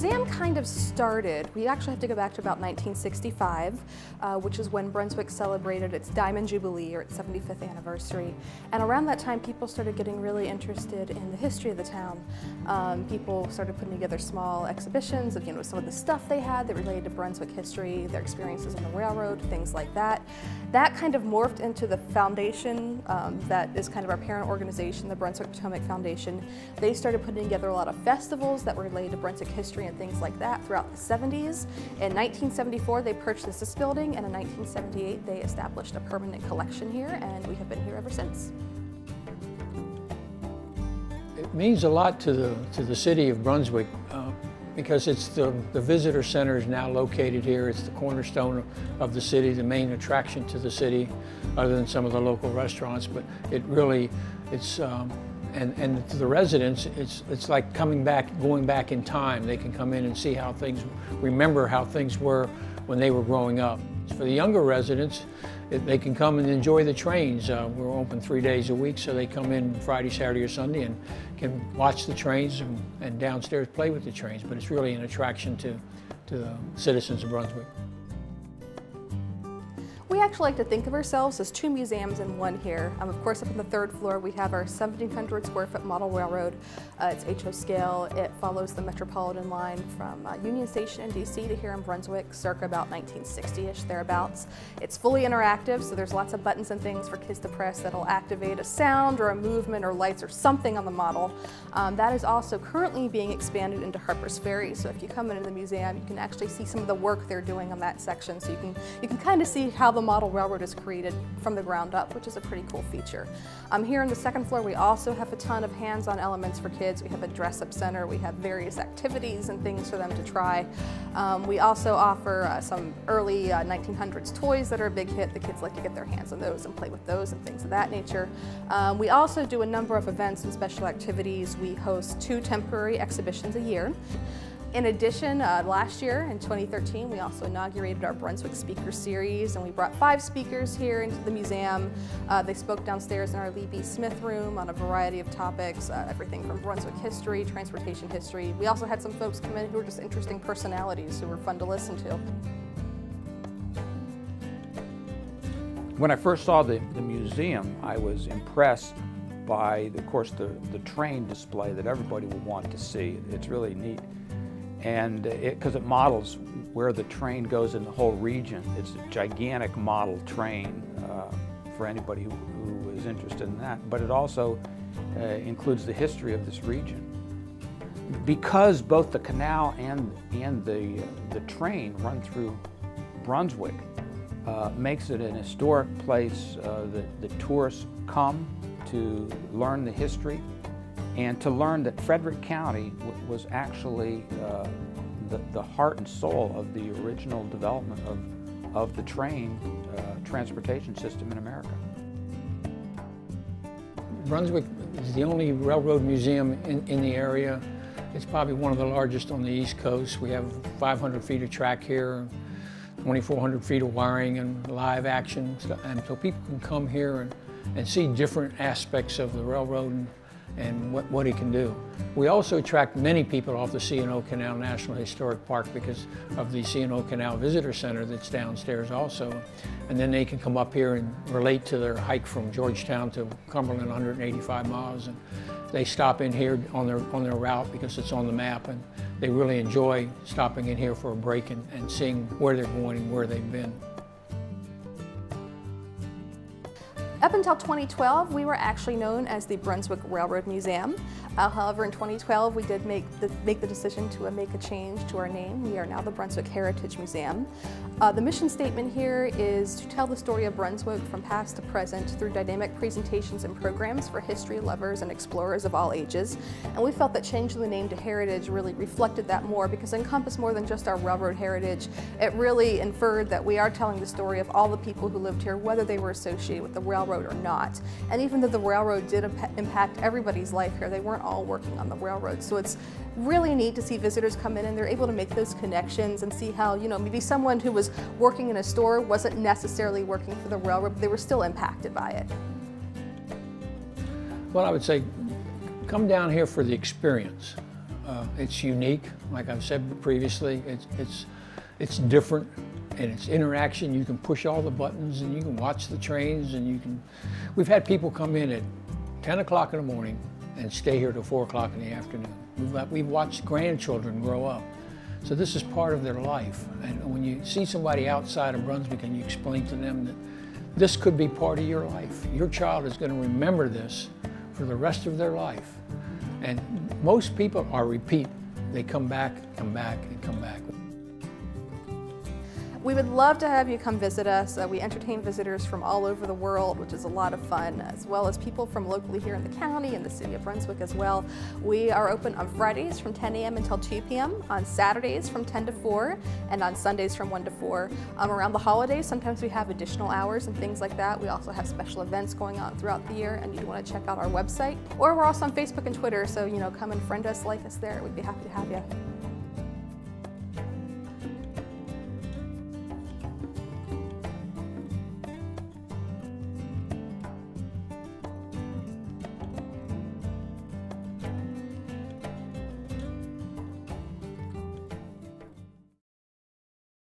museum kind of started, we actually have to go back to about 1965, which is when Brunswick celebrated its Diamond Jubilee, or its 75th anniversary. And around that time, people started getting really interested in the history of the town. People started putting together small exhibitions of, some of the stuff they had that related to Brunswick history, their experiences on the railroad, things like that. That kind of morphed into the foundation that is kind of our parent organization, the Brunswick Potomac Foundation. They started putting together a lot of festivals that were related to Brunswick history and things like that throughout the 70s. In 1974, they purchased this building, and in 1978, they established a permanent collection here, and we have been here ever since. It means a lot to the city of Brunswick because it's the visitor center is now located here. It's the cornerstone of the city, the main attraction to the city, other than some of the local restaurants. But it really, and to the residents, it's like going back in time. They can come in and see how things, remember how things were when they were growing up. For the younger residents, they can come and enjoy the trains. We're open 3 days a week, so they come in Friday, Saturday, or Sunday and can watch the trains and downstairs play with the trains. But it's really an attraction to the citizens of Brunswick. We actually like to think of ourselves as two museums in one here. Of course, up on the third floor, we have our 1,700 square foot model railroad. It's HO scale. It follows the Metropolitan line from Union Station in DC to here in Brunswick, circa about 1960-ish, thereabouts. It's fully interactive, so there's lots of buttons and things for kids to press that'll activate a sound or a movement or lights or something on the model. That is also currently being expanded into Harper's Ferry, so if you come into the museum, you can actually see some of the work they're doing on that section, so you can kind of see how the model railroad is created from the ground up, which is a pretty cool feature. Here on the second floor, we also have a ton of hands-on elements for kids. We have a dress-up center. We have various activities and things for them to try. We also offer some early 1900s toys that are a big hit. The kids like to get their hands on those and play with those and things of that nature. We also do a number of events and special activities. We host 2 temporary exhibitions a year. In addition, last year in 2013, we also inaugurated our Brunswick Speaker Series, and we brought 5 speakers here into the museum. They spoke downstairs in our Lee B. Smith room on a variety of topics, everything from Brunswick history, transportation history. We also had some folks come in who were just interesting personalities who were fun to listen to. When I first saw the museum, I was impressed by, of course, the train display that everybody will want to see. It's really neat. And because it models where the train goes in the whole region. It's a gigantic model train for anybody who is interested in that, but it also includes the history of this region. Because both the canal and the train run through Brunswick, makes it an historic place that tourists come to learn the history and to learn that Frederick County was actually the heart and soul of the original development of the train transportation system in America. Brunswick is the only railroad museum in the area. It's probably one of the largest on the East Coast. We have 500 feet of track here, 2,400 feet of wiring and live action, and so people can come here and see different aspects of the railroad and what it can do. We also attract many people off the C&O Canal National Historic Park because of the C&O Canal Visitor Center that's downstairs also. And then they can come up here and relate to their hike from Georgetown to Cumberland, 185 miles. And they stop in here on their route because it's on the map, and they really enjoy stopping in here for a break and seeing where they're going and where they've been. Up until 2012, we were actually known as the Brunswick Railroad Museum. However, in 2012, we did make the decision to make a change to our name. We are now the Brunswick Heritage Museum. The mission statement here is to tell the story of Brunswick from past to present through dynamic presentations and programs for history lovers and explorers of all ages. And we felt that changing the name to Heritage really reflected that more because it encompassed more than just our railroad heritage. It really inferred that we are telling the story of all the people who lived here, whether they were associated with the railroad or not. And even though the railroad did impact everybody's life here, they weren't all working on the railroad. So it's really neat to see visitors come in and they're able to make those connections and see how, maybe someone who was working in a store wasn't necessarily working for the railroad, but they were still impacted by it. Well, I would say come down here for the experience. It's unique, like I've said previously. It's different, and it's interaction. You can push all the buttons, and you can watch the trains, and you can. We've had people come in at 10 o'clock in the morning and stay here till 4 o'clock in the afternoon. We've watched grandchildren grow up. So this is part of their life. And when you see somebody outside of Brunswick and you explain to them that this could be part of your life, your child is going to remember this for the rest of their life. And most people are repeat. They come back, and come back. We would love to have you come visit us. We entertain visitors from all over the world, which is a lot of fun, as well as people from locally here in the county and the city of Brunswick as well. We are open on Fridays from 10 a.m. until 2 p.m., on Saturdays from 10 to 4, and on Sundays from 1 to 4. Around the holidays, sometimes we have additional hours and things like that. We also have special events going on throughout the year, and you'd want to check out our website. Or we're also on Facebook and Twitter, so come and friend us, like us there. We'd be happy to have you.